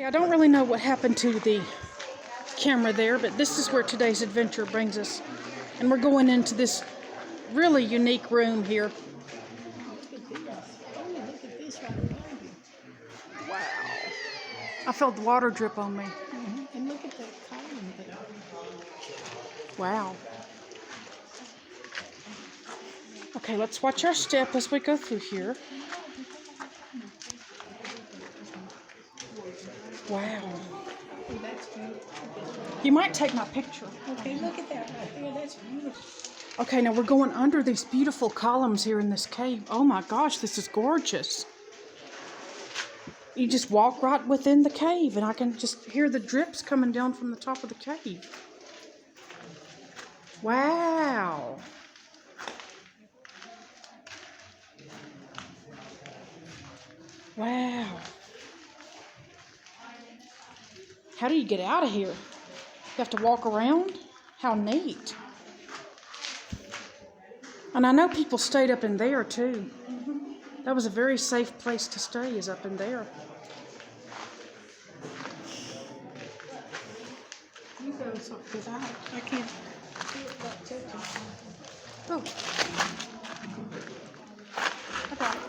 I don't really know what happened to the camera there, but this is where today's adventure brings us. And we're going into this really unique room here. Wow. I felt the water drip on me. And look at the column there. Wow. Okay, let's watch our step as we go through here. Wow. Oh, that's beautiful. You might take my picture. Okay, look at that right there. That's beautiful. Okay, now we're going under these beautiful columns here in this cave. Oh my gosh, this is gorgeous. You just walk right within the cave, and I can just hear the drips coming down from the top of the cave. Wow. Wow. How do you get out of here? You have to walk around? How neat. And I know people stayed up in there too. That was a very safe place to stay, is up in there. You go, because I can't see it without touching. Oh. I got it.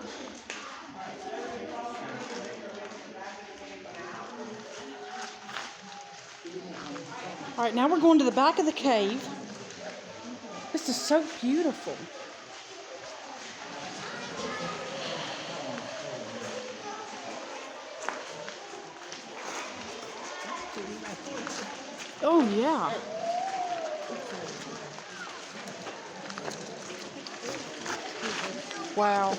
All right, now we're going to the back of the cave. This is so beautiful. Oh, yeah. Wow.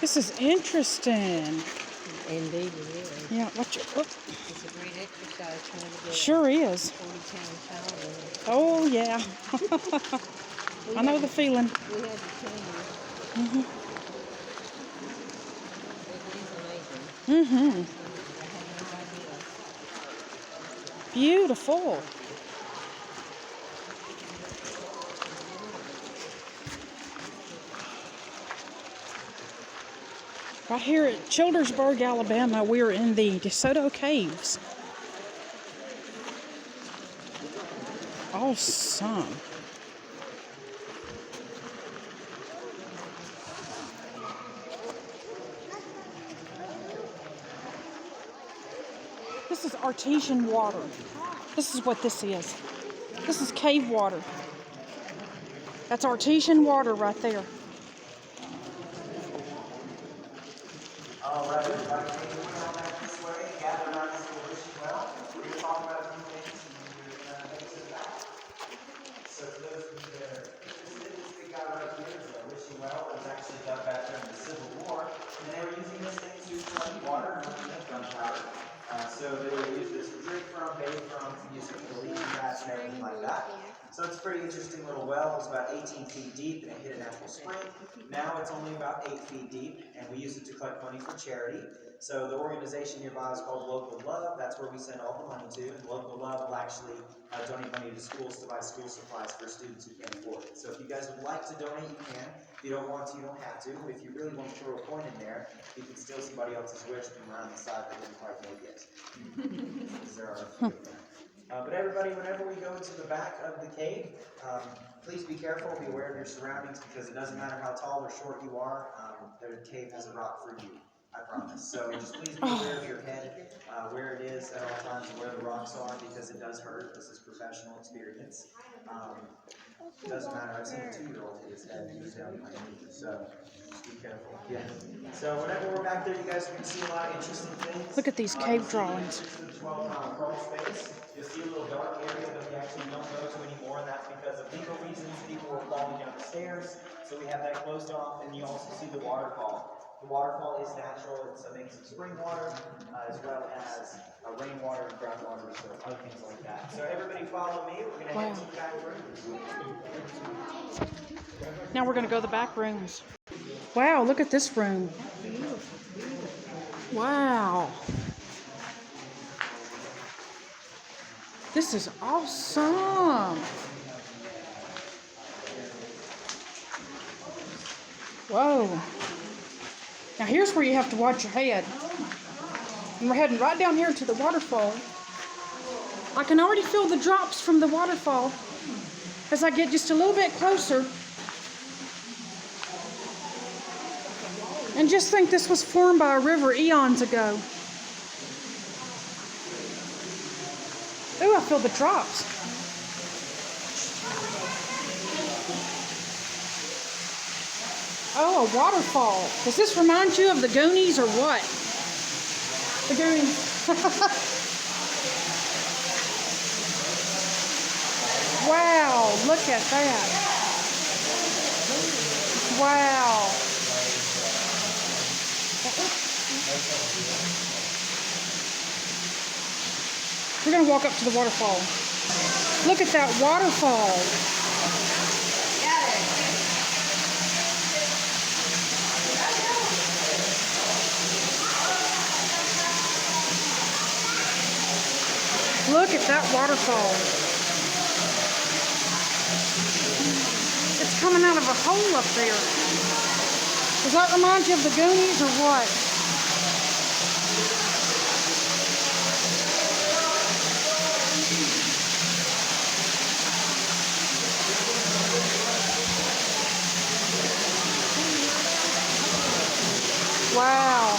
This is interesting. Indeed it is. Yeah, watch it. Oh. It's a great exercise trying to get Sure is. 40-pound shower. Oh, yeah. I know the feeling. We had to change it. Mm-hmm. It is amazing. Mm-hmm. I had no idea. Beautiful. Right here at Childersburg, Alabama, we're in the Desoto Caves. Awesome. This is artesian water. This is what this is. This is cave water. That's artesian water right there. All right, everybody, take your way on back this way, gather around this little wishing well. We're going to talk about a few things and we're going to make it back. So for those of you that are interested, this big guy right here is a wishing well. It was actually dug back during the Civil War, and they were using this thing to collect water and make gunpowder. So they would use this to drink from, bathe from, use it for leaching baths and everything like that. So it's a pretty interesting little well. It's about 18 feet deep and it hit a natural spring. Now it's only about 8 feet deep and we use it to collect money for charity. So the organization nearby is called Local Love. That's where we send all the money to. And Local Love will actually donate money to schools to buy school supplies for students who can't afford it. So if you guys would like to donate, you can. If you don't want to, you don't have to. If you really want to throw a coin in there, you can steal somebody else's wish from around the side that didn't quite make it. Because there are a few of them. But everybody, whenever we go into the back of the cave, please be careful, be aware of your surroundings, because it doesn't matter how tall or short you are, the cave has a rock for you, I promise. So just please be aware of your head, where it is at all times, and where the rocks are, because it does hurt. This is professional experience. It doesn't matter. I've seen a 2-year-old hit his head and he was down my knee, so just be careful. Yeah. So whenever we're back there, you guys can see a lot of interesting things. Look at these cave drawings. This is a 12-mile crawl space. You'll see a little dark area that we actually don't go to anymore, and that's because of legal reasons. People were falling down the stairs, so we have that closed off, and you also see the waterfall. The waterfall is natural. It's a mix of spring water as well as rainwater and groundwater, so other things like that. So everybody follow me. We're going to head to the back room. Now we're going to go to the back rooms. Wow, look at this room. Wow. This is awesome. Whoa. Now here's where you have to watch your head. And we're heading right down here to the waterfall. I can already feel the drops from the waterfall as I get just a little bit closer. And just think this was formed by a river eons ago. Ooh, I feel the drops. Oh, a waterfall. Does this remind you of the Goonies or what? The Goonies. Wow, look at that. Wow. We're going to walk up to the waterfall. Look at that waterfall. Look at that waterfall. It's coming out of a hole up there. Does that remind you of the Goonies or what? Wow.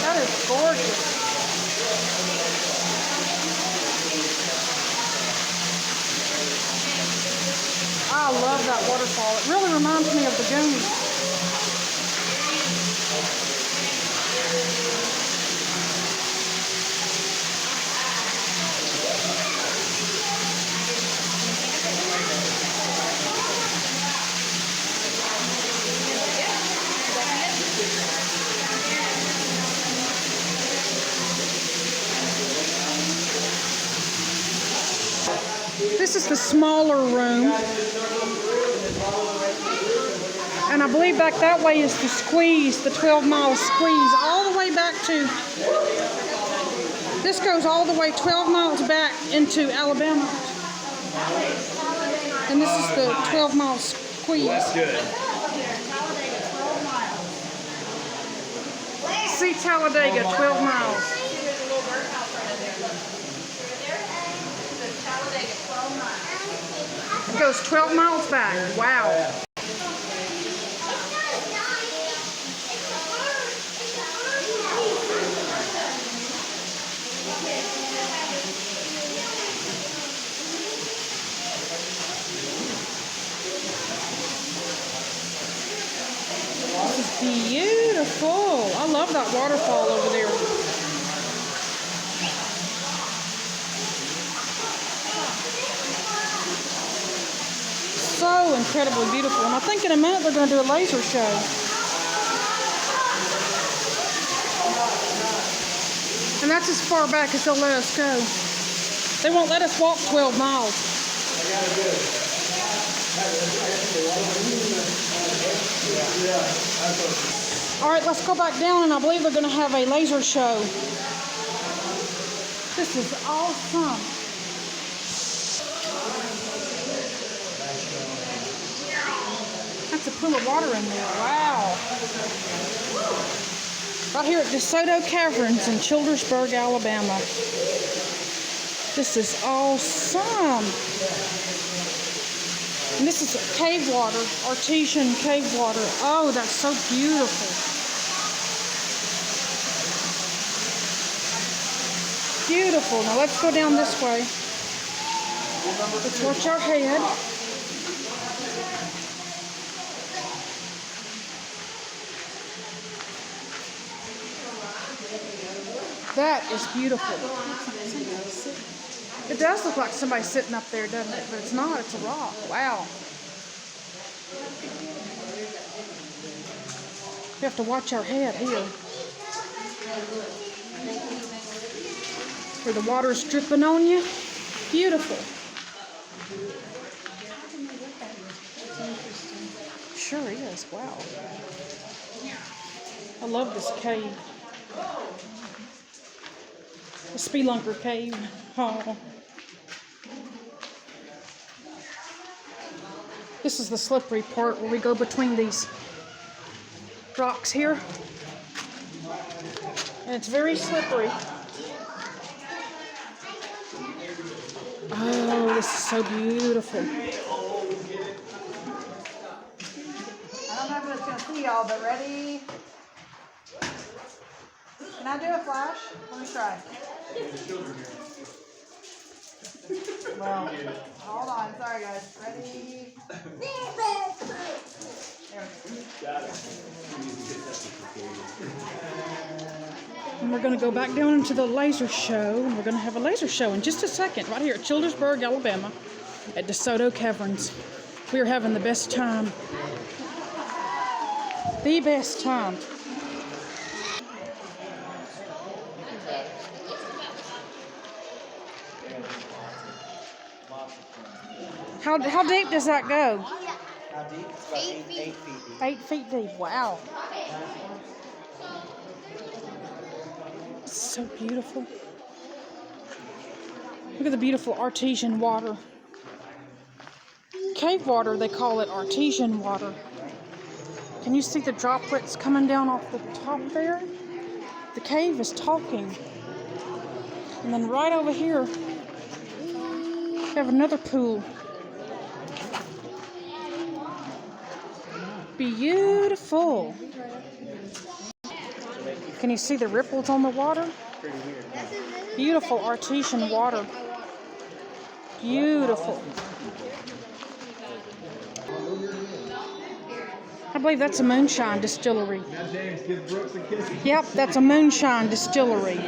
That is gorgeous. I love that waterfall. It really reminds me of the Goonies. This is the smaller room. And I believe back that way is the squeeze, the 12-mile squeeze, all the way back to, this goes all the way 12 miles back into Alabama. And this is the 12-mile squeeze. That's good. See Talladega, 12 miles. It goes 12 miles back. Wow. This is beautiful. I love that waterfall over there. So incredibly beautiful. And I think in a minute they're going to do a laser show. And that's as far back as they'll let us go. They won't let us walk 12 miles. All right, let's go back down, and I believe they're going to have a laser show. This is awesome. That's a pool of water in there. Wow. Right here at Desoto Caverns in Childersburg, Alabama. This is awesome. And this is cave water, artesian cave water. Oh, that's so beautiful. Beautiful. Now let's go down this way. Let's watch our head. That is beautiful. It does look like somebody's sitting up there, doesn't it? But it's not. It's a rock. Wow. We have to watch our head here. Where the water's dripping on you. Beautiful. Sure is. Wow. I love this cave. The Spelunker Cave. Oh. This is the slippery part where we go between these rocks here. And it's very slippery. Oh, this is so beautiful. I don't know if it's going to see y'all, but ready? Can I do a flash? Let me try. Well, hold on. Sorry, guys. Ready? And we're going to go back down into the laser show. And we're going to have a laser show in just a second, right here at Childersburg, Alabama, at Desoto Caverns. We are having the best time. The best time. How deep does that go? How deep? It's about 8 feet deep. 8 feet deep. Wow. It's so beautiful. Look at the beautiful artesian water. Cave water, they call it artesian water. Can you see the droplets coming down off the top there? The cave is talking. And then right over here, we have another pool. Beautiful. Can you see the ripples on the water? Beautiful artesian water. Beautiful. I believe that's a moonshine distillery. Yep, that's a moonshine distillery.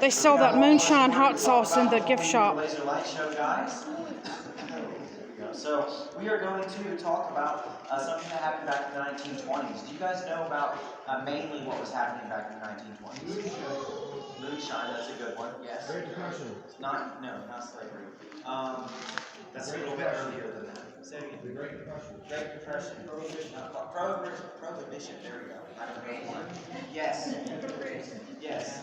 They sell that moonshine hot sauce in the gift shop. Laser light show, guys. So we are going to talk about something that happened back in the 1920s. Do you guys know about mainly what was happening back in the 1920s? Moonshine, that's a good one. Yes. Not slavery. That's a little bit earlier than that. Say it again. The Great Depression. Great Depression. Prohibition. There we go. I don't know one. Yes. Yes.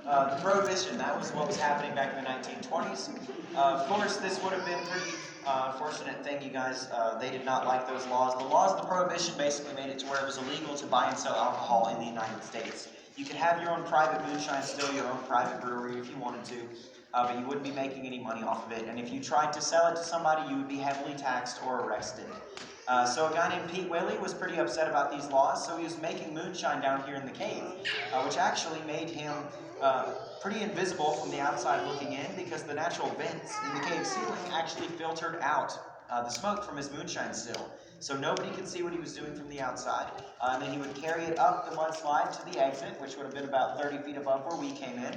The Prohibition, that was what was happening back in the 1920s. Of course, this would have been a pretty unfortunate thing, you guys. They did not like those laws. The laws of the Prohibition basically made it to where it was illegal to buy and sell alcohol in the United States. You could have your own private moonshine, still your own private brewery if you wanted to, but you wouldn't be making any money off of it. And if you tried to sell it to somebody, you would be heavily taxed or arrested. So a guy named Pete Willey was pretty upset about these laws, so he was making moonshine down here in the cave, which actually made him pretty invisible from the outside looking in, because the natural vents in the cave ceiling actually filtered out the smoke from his moonshine still. So nobody could see what he was doing from the outside. And then he would carry it up the mudslide to the exit, which would have been about 30 feet above where we came in.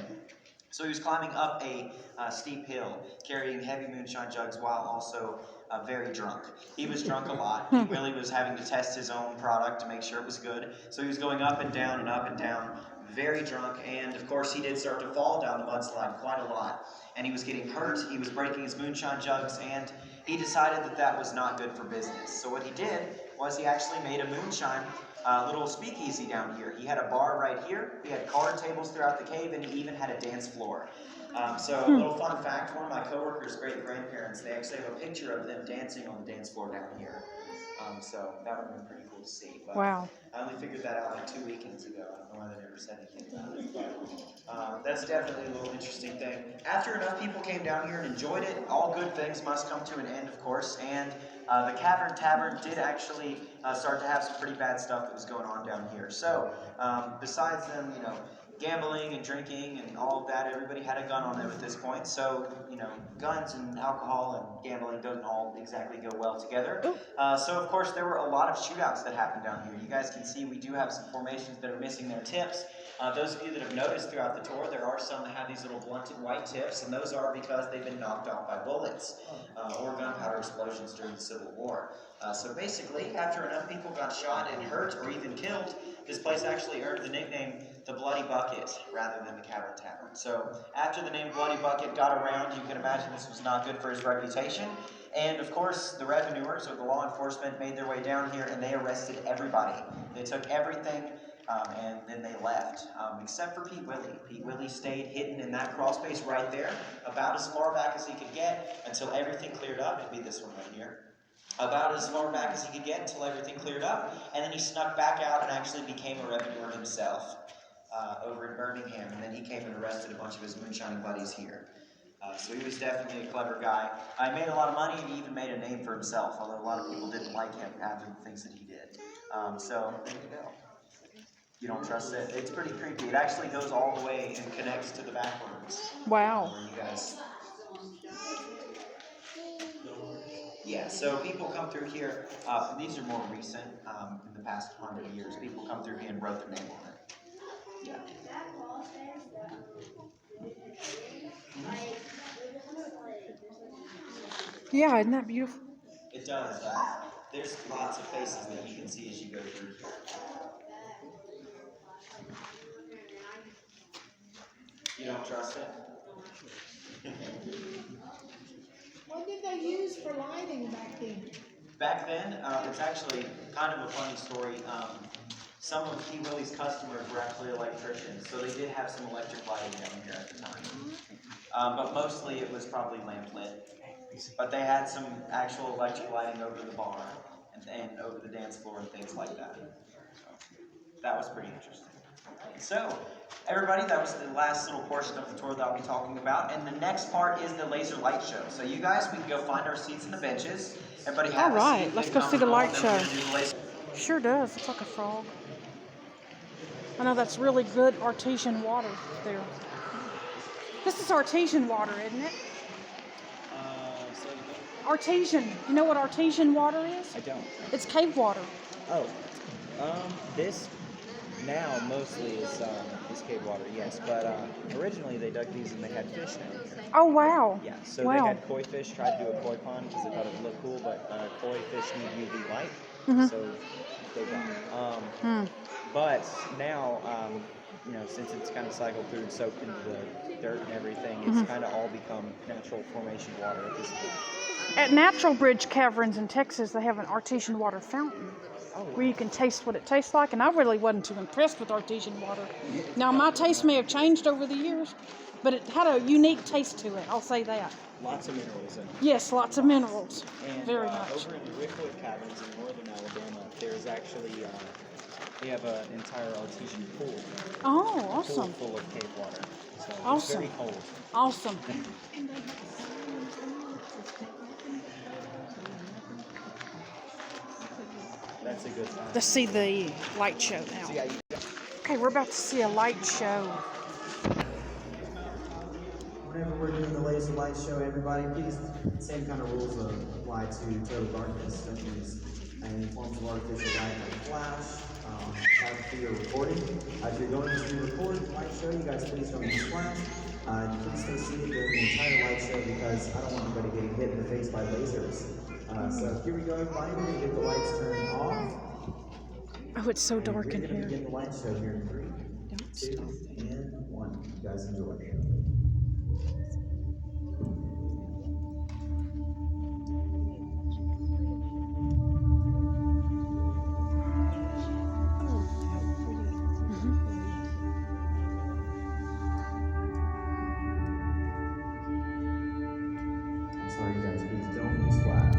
So he was climbing up a steep hill, carrying heavy moonshine jugs while also very drunk. He was drunk a lot. He really was having to test his own product to make sure it was good. So he was going up and down, very drunk, and of course he did start to fall down the mudslide quite a lot. And he was getting hurt, he was breaking his moonshine jugs, and he decided that that was not good for business. So what he did was he actually made a moonshine little speakeasy down here. He had a bar right here, he had card tables throughout the cave, and he even had a dance floor. So a little fun fact, one of my coworkers' great-grandparents, they actually have a picture of them dancing on the dance floor down here. So that would have been pretty cool to see. But Wow. I only figured that out like 2 weekends ago. I don't know why they never said anything about it. But that's definitely a little interesting thing. After enough people came down here and enjoyed it, all good things must come to an end, of course. And the Cavern Tavern did actually start to have some pretty bad stuff that was going on down here. So besides them, gambling and drinking and all of that, everybody had a gun on them at this point. So, guns and alcohol and gambling don't all exactly go well together. So, of course, there were a lot of shootouts that happened down here. You guys can see we do have some formations that are missing their tips. Those of you that have noticed throughout the tour, there are some that have these little blunted white tips, and those are because they've been knocked off by bullets or gunpowder explosions during the Civil War. So basically, after enough people got shot and hurt or even killed, this place actually earned the nickname the Bloody Bucket rather than the Cavern Tavern. So after the name Bloody Bucket got around, you can imagine this was not good for his reputation. And of course, the revenuers or the law enforcement made their way down here and they arrested everybody. They took everything and then they left, except for Pete Willie. Pete Willie stayed hidden in that crawl space right there, about as far back as he could get until everything cleared up. It'd be this one right here. About as far back as he could get until everything cleared up, and then he snuck back out and actually became a revenuer himself over in Birmingham, and then he came and arrested a bunch of his moonshining buddies here. So he was definitely a clever guy. He made a lot of money, and he even made a name for himself, although a lot of people didn't like him after the things that he did. So there you go. You don't trust it? It's pretty creepy. It actually goes all the way and connects to the backwards. Wow. Where you guys... Yeah, so people come through here, these are more recent, in the past 100 years. People come through here and wrote their name on it. Yeah. Yeah, isn't that beautiful? It does. There's lots of faces that you can see as you go through here. You don't trust it? What did they use for lighting back then? Back then, it's actually kind of a funny story. Some of P. Willie's customers were actually electricians, so they did have some electric lighting down here at the time. But mostly it was probably lamp lit. But they had some actual electric lighting over the bar and over the dance floor and things like that. So that was pretty interesting. So, everybody, that was the last little portion of the tour that I'll be talking about. And the next part is the laser light show. So you guys, we can go find our seats in the benches. Everybody have All a right, seat. let's go see the light show. Laser. Sure does. It's like a frog. I know that's really good artesian water there. This is artesian water, isn't it? Artesian. You know what artesian water is? I don't. It's cave water. Oh, this now mostly is cave water, yes. But originally they dug these and they had fish down here. Oh, wow. Yeah, so wow. they had koi fish, tried to do a koi pond because they thought it would look cool, but koi fish need UV light, so they don't. But now, you know, since it's kind of cycled through and soaked into the dirt and everything, it's kind of all become natural formation water at this point. At Natural Bridge Caverns in Texas, they have an artesian water fountain where you can taste what it tastes like, and I really wasn't too impressed with artesian water. Now, my taste may have changed over the years, but it had a unique taste to it, I'll say that. Lots of minerals in it. Yes, lots of minerals. And Very much. over in the Rickwood Caverns in northern Alabama, there's actually, they have an entire artesian pool. Oh, awesome. Pool full of cave water. So Awesome. It's very cold. Awesome. That's a good sign. Let's see the light show now. So yeah, Okay, we're about to see a light show. Whenever we're doing the laser light show, everybody, please, same kind of rules apply to total darkness. That means any forms of artificial light like flash, have to your recording. If you're going to record the light show, you guys please don't use flash. Please stay seated during the entire light show because I don't want anybody getting hit in the face by lasers. So here we go, everybody. We're going to get the lights turned off. Oh, it's so dark in We're going to here. begin the light show here in 3, Don't 2, stop. and 1. You guys enjoy. Sorry, you guys, please don't use flash.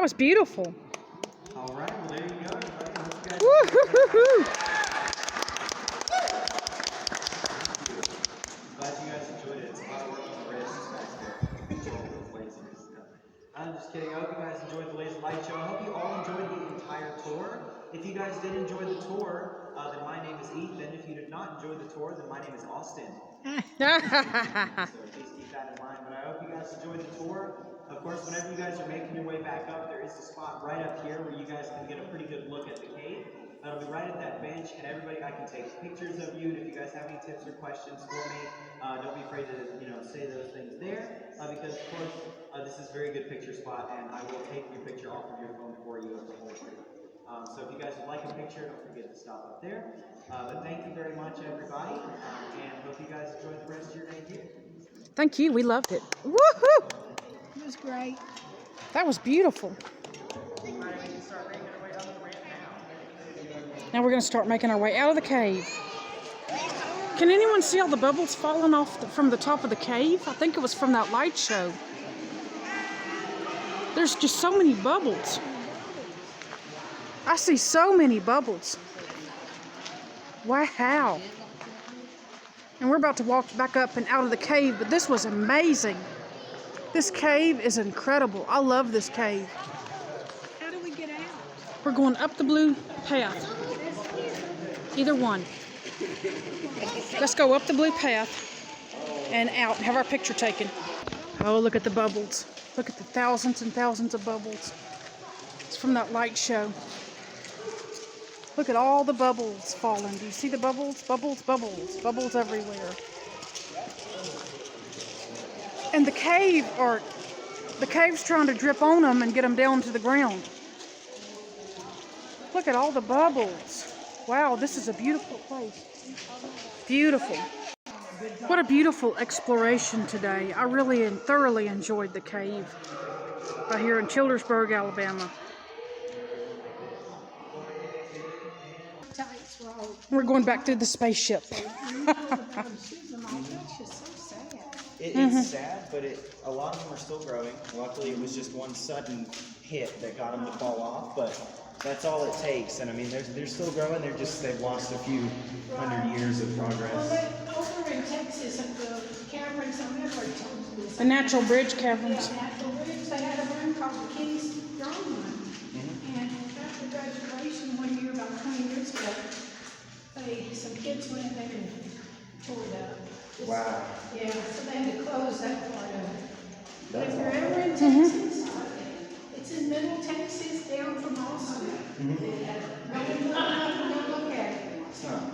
That was beautiful. All right, well, there you go, everybody. I hope you guys Woo-hoo-hoo-hoo. Glad you guys enjoyed it. It's a lot of work on the wrists back there. Control those lasers and stuff. I'm just kidding. I hope you guys enjoyed the laser light show. I hope you all enjoyed the entire tour. If you guys did enjoy the tour, then my name is Ethan. If you did not enjoy the tour, then my name is Austin. So please keep that in mind. But I hope you guys enjoyed the tour. Of course, whenever you guys are making your way back up, there is a spot right up here where you guys can get a pretty good look at the cave. That'll be right at that bench, and everybody, I can take pictures of you. And if you guys have any tips or questions for me, don't be afraid to say those things there, because of course this is a very good picture spot, and I will take your picture off of your phone for you as a whole trip. So if you guys would like a picture, don't forget to stop up there. But thank you very much, everybody, and hope you guys enjoy the rest of your day here. Thank you. We loved it. Woohoo! It was great. That was beautiful. Now we're going to start making our way out of the cave. Can anyone see all the bubbles falling off from the top of the cave? I think it was from that light show. There's just so many bubbles. I see so many bubbles. Wow. And we're about to walk back up and out of the cave, but this was amazing. This cave is incredible. I love this cave. How do we get out? We're going up the blue path. Either one. Let's go up the blue path and out and have our picture taken. Oh, look at the bubbles. Look at the thousands and thousands of bubbles. It's from that light show. Look at all the bubbles falling. Do you see the bubbles? Bubbles, bubbles, bubbles everywhere. And the cave's trying to drip on them and get them down to the ground. Look at all the bubbles. Wow, this is a beautiful place. Beautiful. What a beautiful exploration today. I really and thoroughly enjoyed the cave right here in Childersburg, Alabama. We're going back through the spaceship. It's sad, but a lot of them are still growing. Luckily, it was just one sudden hit that got them to fall off, but that's all it takes. And I mean, they're still growing. They've lost a few hundred years of progress. Well, over in Texas, at the caverns, I remember I told you this. The natural bridge caverns. Yeah, natural bridge. They had a room called the King's Throne Room. And after graduation one year, about 20 years ago, some kids went in there and tore it up. Wow. Yeah, so they had to close that part of it. But if you're That's ever in Texas, it's in Middle Texas, down from Austin. Go look at it.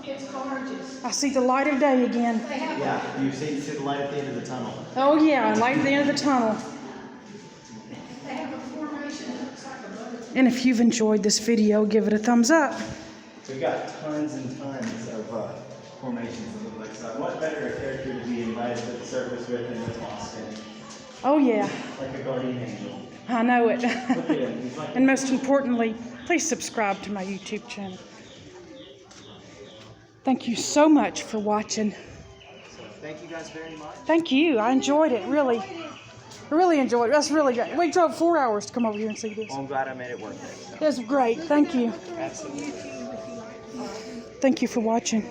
It's gorgeous. I see the light of day again. They have Yeah, you see the light at the end of the tunnel. Oh yeah, light at the end of the tunnel. they have a formation that looks like a butterfly. And if you've enjoyed this video, give it a thumbs up. We've got tons and tons of formations that look like that. What better a character to be invited to the surface with than with Austin? Oh yeah, Like a guardian angel. I know it. Look at him. He's like And most importantly, please subscribe to my YouTube channel. Thank you so much for watching. Thank you guys very much. Thank you. I enjoyed it, really. I really enjoyed it. That's really great. We drove 4 hours to come over here and see this. Well, I'm glad I made it worth it. That's great. Thank you. Absolutely. Thank you for watching.